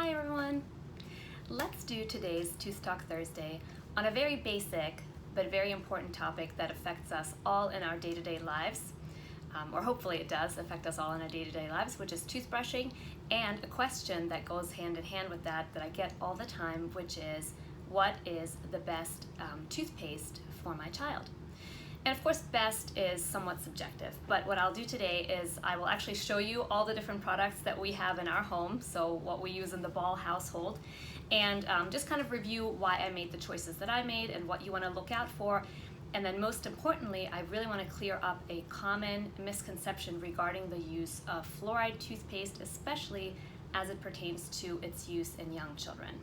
Hi everyone! Let's do today's Tooth Talk Thursday on a very basic but very important topic that affects us all in our day-to-day lives, or hopefully it does affect us all in our day-to-day lives, which is toothbrushing, and a question that goes hand in hand with that I get all the time, which is, what is the best toothpaste for my child? And of course, best is somewhat subjective, but what I'll do today is I will actually show you all the different products that we have in our home, so what we use in the Ball household, and just kind of review why I made the choices that I made and what you want to look out for. And then most importantly, I really want to clear up a common misconception regarding the use of fluoride toothpaste, especially as it pertains to its use in young children.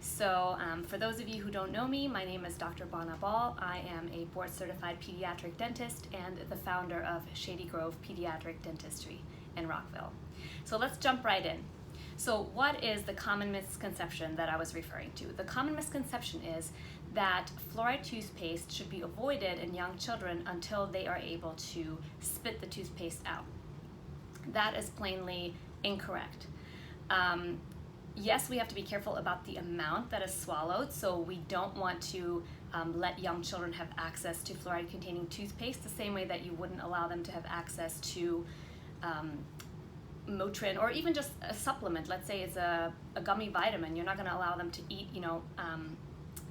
So for those of you who don't know me, my name is Dr. Bana Ball. I am a board-certified pediatric dentist and the founder of Shady Grove Pediatric Dentistry in Rockville. So let's jump right in. So what is the common misconception that I was referring to? The common misconception is that fluoride toothpaste should be avoided in young children until they are able to spit the toothpaste out. That is plainly incorrect. Yes, we have to be careful about the amount that is swallowed, so we don't want to let young children have access to fluoride-containing toothpaste the same way that you wouldn't allow them to have access to Motrin or even just a supplement. Let's say it's a gummy vitamin. You're not going to allow them to eat,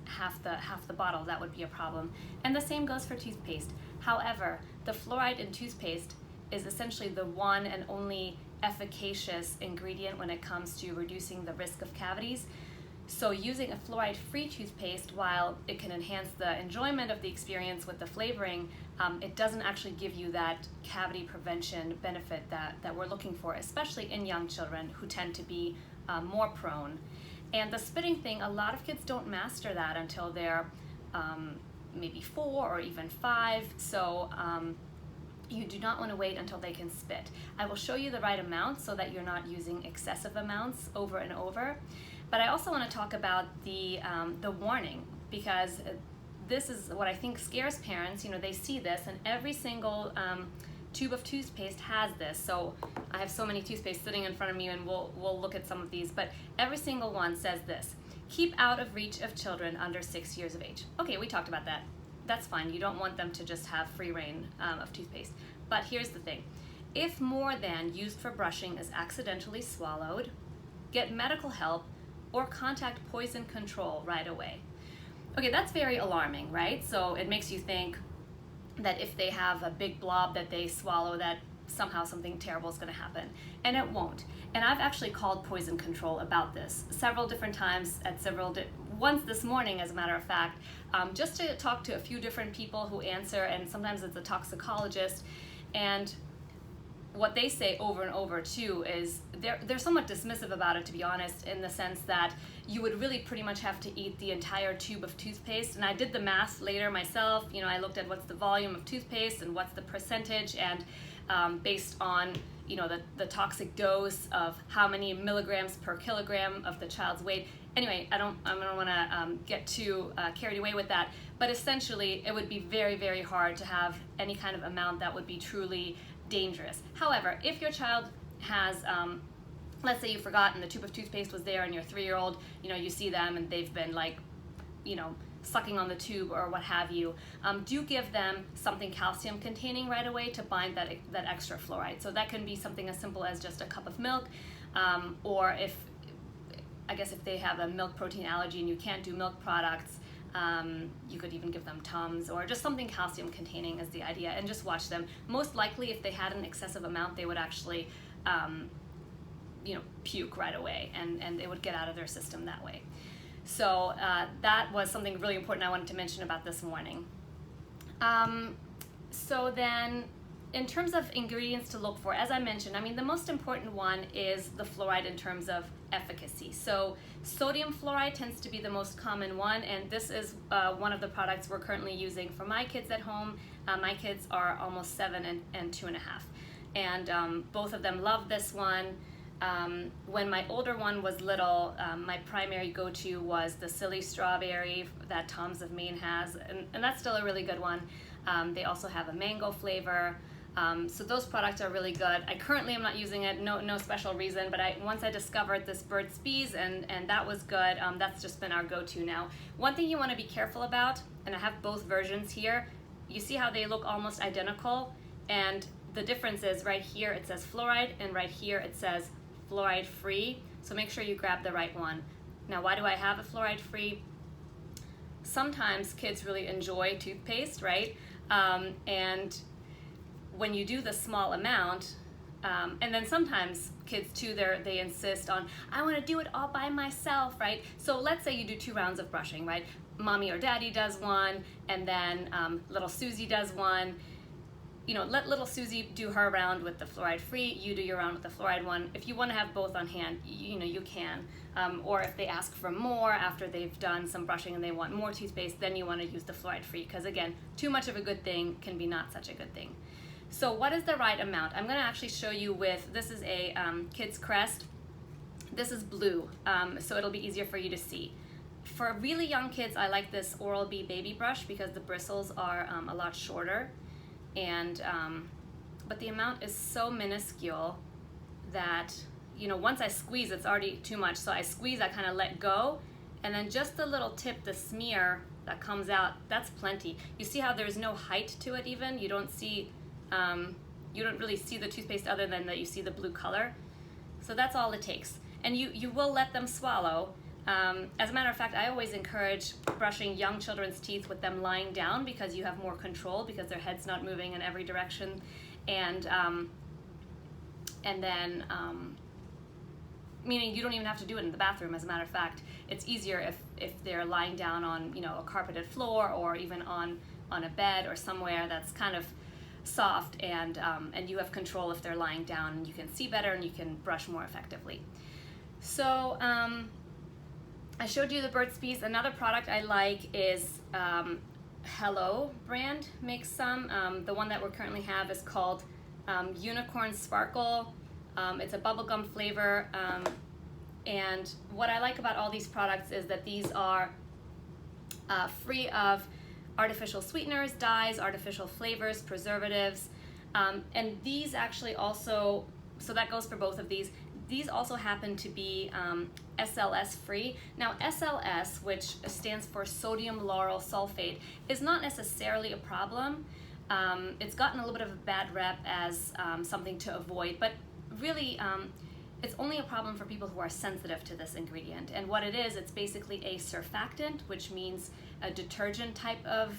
half the bottle. That would be a problem. And the same goes for toothpaste. However, the fluoride in toothpaste is essentially the one and only efficacious ingredient when it comes to reducing the risk of cavities. So using a fluoride-free toothpaste, while it can enhance the enjoyment of the experience with the flavoring, it doesn't actually give you that cavity prevention benefit that we're looking for, especially in young children who tend to be more prone. And the spitting thing, a lot of kids don't master that until they're maybe 4 or even 5. So you do not want to wait until they can spit. I will show you the right amount so that you're not using excessive amounts over and over. But I also want to talk about the warning, because this is what I think scares parents. They see this, and every single tube of toothpaste has this. So I have so many toothpaste sitting in front of me, and we'll look at some of these. But every single one says this: keep out of reach of children under 6 years of age. Okay, we talked about that. That's fine. You don't want them to just have free reign of toothpaste. But here's the thing. If more than used for brushing is accidentally swallowed, get medical help or contact poison control right away. Okay, that's very alarming, right? So it makes you think that if they have a big blob that they swallow, that somehow something terrible is going to happen. And it won't. And I've actually called poison control about this several different times at once this morning, as a matter of fact, just to talk to a few different people who answer, and sometimes it's a toxicologist. And what they say over and over too is they're somewhat dismissive about it, to be honest, in the sense that you would really pretty much have to eat the entire tube of toothpaste. And I did the math later myself. I looked at what's the volume of toothpaste and what's the percentage, and based on the toxic dose of how many milligrams per kilogram of the child's weight. Anyway, I don't want to get too carried away with that, but essentially it would be very, very hard to have any kind of amount that would be truly dangerous. However, if your child has, let's say you forgot and the tube of toothpaste was there, and your 3-year-old, you see them and they've been sucking on the tube or what have you, do give them something calcium containing right away to bind that extra fluoride. So that can be something as simple as just a cup of milk, or if they have a milk protein allergy and you can't do milk products, you could even give them Tums or just something calcium containing is the idea, and just watch them. Most likely, if they had an excessive amount, they would actually puke right away, and it would get out of their system that way. So that was something really important I wanted to mention about this morning. So then, in terms of ingredients to look for, as I mentioned, the most important one is the fluoride in terms of efficacy. So sodium fluoride tends to be the most common one, and this is one of the products we're currently using for my kids at home. My kids are almost 7 and 2.5, and both of them love this one. When my older one was little, my primary go-to was the Silly Strawberry that Tom's of Maine has, and that's still a really good one. They also have a mango flavor. So those products are really good. I currently am not using it, no special reason, but once I discovered this Burt's Bees and that was good, that's just been our go-to now. One thing you want to be careful about, and I have both versions here, you see how they look almost identical, and the difference is right here it says fluoride and right here it says fluoride free, so make sure you grab the right one. Now why do I have a fluoride free? Sometimes kids really enjoy toothpaste, right? And when you do the small amount, and then sometimes kids too, they insist on, I want to do it all by myself, right? So let's say you do 2 rounds of brushing, right? Mommy or daddy does one, and then little Susie does one. You know, let little Susie do her round with the fluoride free, you do your round with the fluoride one. If you want to have both on hand, you know, you can. Or if they ask for more after they've done some brushing and they want more toothpaste, then you want to use the fluoride free, because again, too much of a good thing can be not such a good thing. So what is the right amount? I'm going to actually show you with, this is a Kid's Crest. This is blue, so it'll be easier for you to see. For really young kids, I like this Oral-B baby brush because the bristles are a lot shorter, and but the amount is so minuscule that, you know, once I squeeze, it's already too much. So I squeeze, I kind of let go, and then just the little tip, the smear that comes out, that's plenty. You see how there's no height to it even? You don't see, you don't really see the toothpaste other than that you see the blue color. So that's all it takes. And you will let them swallow. As a matter of fact, I always encourage brushing young children's teeth with them lying down, because you have more control, because their head's not moving in every direction. And then, meaning you don't even have to do it in the bathroom. As a matter of fact, it's easier if they're lying down on, you know, a carpeted floor, or even on a bed or somewhere that's kind of soft, and you have control if they're lying down, and you can see better and you can brush more effectively. So I showed you the Burt's Bees. Another product I like is Hello brand makes some. The one that we currently have is called Unicorn Sparkle. It's a bubblegum flavor, and what I like about all these products is that these are free of artificial sweeteners, dyes, artificial flavors, preservatives, and these actually also, so that goes for both of these. These also happen to be SLS free. Now SLS, which stands for sodium lauryl sulfate, is not necessarily a problem. It's gotten a little bit of a bad rep as something to avoid, but really it's only a problem for people who are sensitive to this ingredient. And what it is, it's basically a surfactant, which means a detergent type of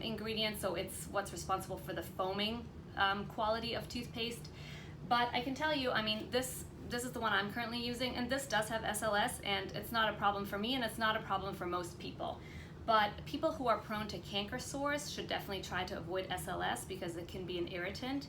ingredient, so it's what's responsible for the foaming quality of toothpaste. But I can tell you, I mean, this is the one I'm currently using, and this does have SLS, and it's not a problem for me, and it's not a problem for most people. But people who are prone to canker sores should definitely try to avoid SLS, because it can be an irritant.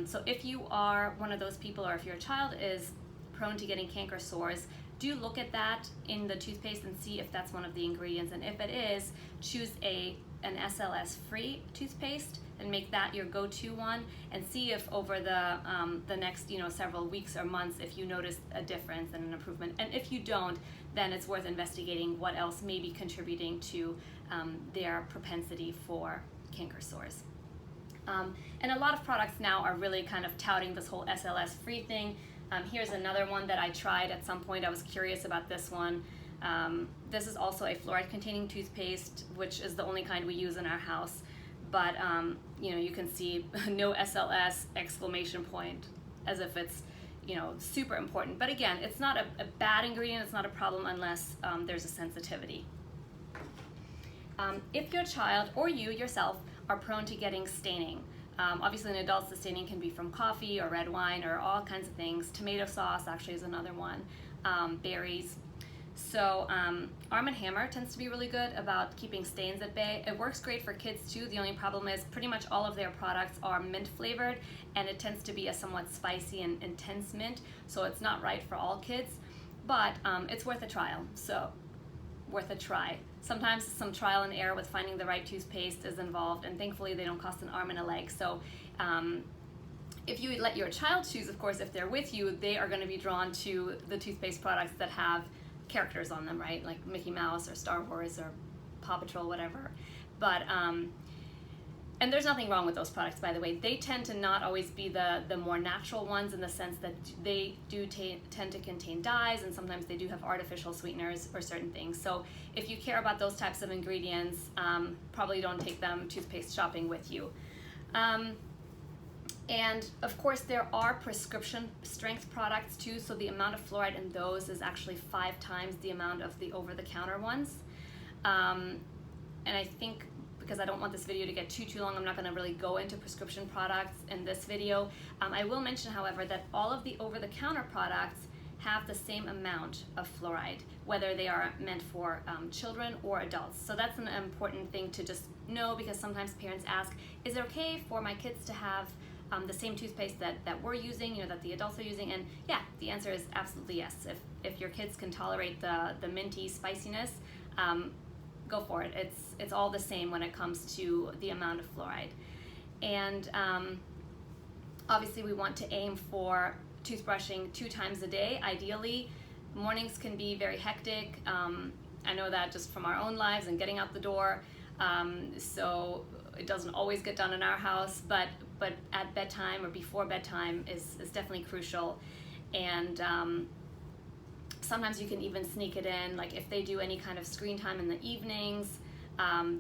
So if you are one of those people, or if your child is prone to getting canker sores, do look at that in the toothpaste and see if that's one of the ingredients. And if it is, choose an SLS free toothpaste and make that your go-to one, and see if over the next, you know, several weeks or months, if you notice a difference and an improvement. And if you don't, then it's worth investigating what else may be contributing to their propensity for canker sores. And a lot of products now are really kind of touting this whole SLS free thing. Here's another one that I tried at some point. I was curious about this one. This is also a fluoride-containing toothpaste, which is the only kind we use in our house. But you know, you can see no SLS exclamation point, as if it's, you know, super important. But again, it's not a bad ingredient. It's not a problem unless there's a sensitivity. If your child or you yourself are prone to getting staining, obviously in adults the staining can be from coffee or red wine or all kinds of things. Tomato sauce actually is another one. Berries. So Arm & Hammer tends to be really good about keeping stains at bay. It works great for kids too. The only problem is pretty much all of their products are mint flavored, and it tends to be a somewhat spicy and intense mint, so it's not right for all kids, but it's worth a trial. So worth a try. Sometimes some trial and error with finding the right toothpaste is involved, and thankfully they don't cost an arm and a leg. So if you let your child choose, of course, if they're with you, they are going to be drawn to the toothpaste products that have characters on them, right? Like Mickey Mouse or Star Wars or Paw Patrol, whatever. But And there's nothing wrong with those products, by the way. They tend to not always be the more natural ones, in the sense that they do tend to contain dyes, and sometimes they do have artificial sweeteners or certain things. So if you care about those types of ingredients, probably don't take them toothpaste shopping with you. And of course, there are prescription strength products too, so the amount of fluoride in those is actually 5 times the amount of the over-the-counter ones. And I think, because I don't want this video to get too long, I'm not going to really go into prescription products in this video. I will mention, however, that all of the over-the-counter products have the same amount of fluoride, whether they are meant for children or adults. So that's an important thing to just know, because sometimes parents ask, is it okay for my kids to have the same toothpaste that we're using, that the adults are using? And yeah, the answer is absolutely yes. If your kids can tolerate the minty spiciness, go for it. It's all the same when it comes to the amount of fluoride. And obviously we want to aim for toothbrushing 2 times a day. Ideally, mornings can be very hectic. I know that just from our own lives and getting out the door. So it doesn't always get done in our house, but at bedtime or before bedtime is definitely crucial. And sometimes you can even sneak it in, like if they do any kind of screen time in the evenings,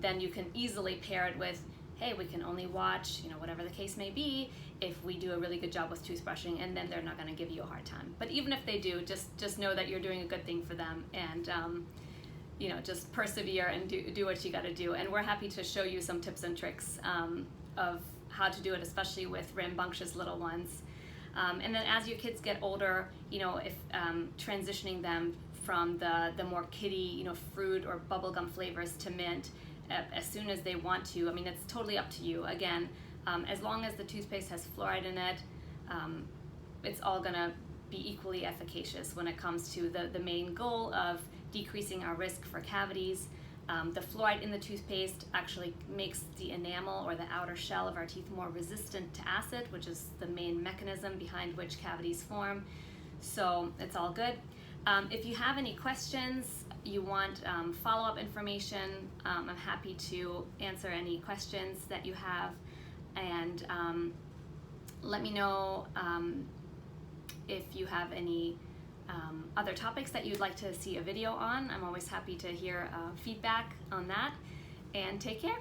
then you can easily pair it with, hey, we can only watch, whatever the case may be, if we do a really good job with toothbrushing, and then they're not going to give you a hard time. But even if they do, just know that you're doing a good thing for them, and just persevere and do what you got to do. And we're happy to show you some tips and tricks of how to do it, especially with rambunctious little ones. And then as your kids get older, if transitioning them from the more kiddie, fruit or bubblegum flavors to mint as soon as they want to, it's totally up to you. Again, as long as the toothpaste has fluoride in it, it's all gonna be equally efficacious when it comes to the main goal of decreasing our risk for cavities. The fluoride in the toothpaste actually makes the enamel, or the outer shell of our teeth, more resistant to acid, which is the main mechanism behind which cavities form. So it's all good. If you have any questions, you want follow-up information, I'm happy to answer any questions that you have. And let me know if you have any other topics that you'd like to see a video on. I'm always happy to hear feedback on that. And take care.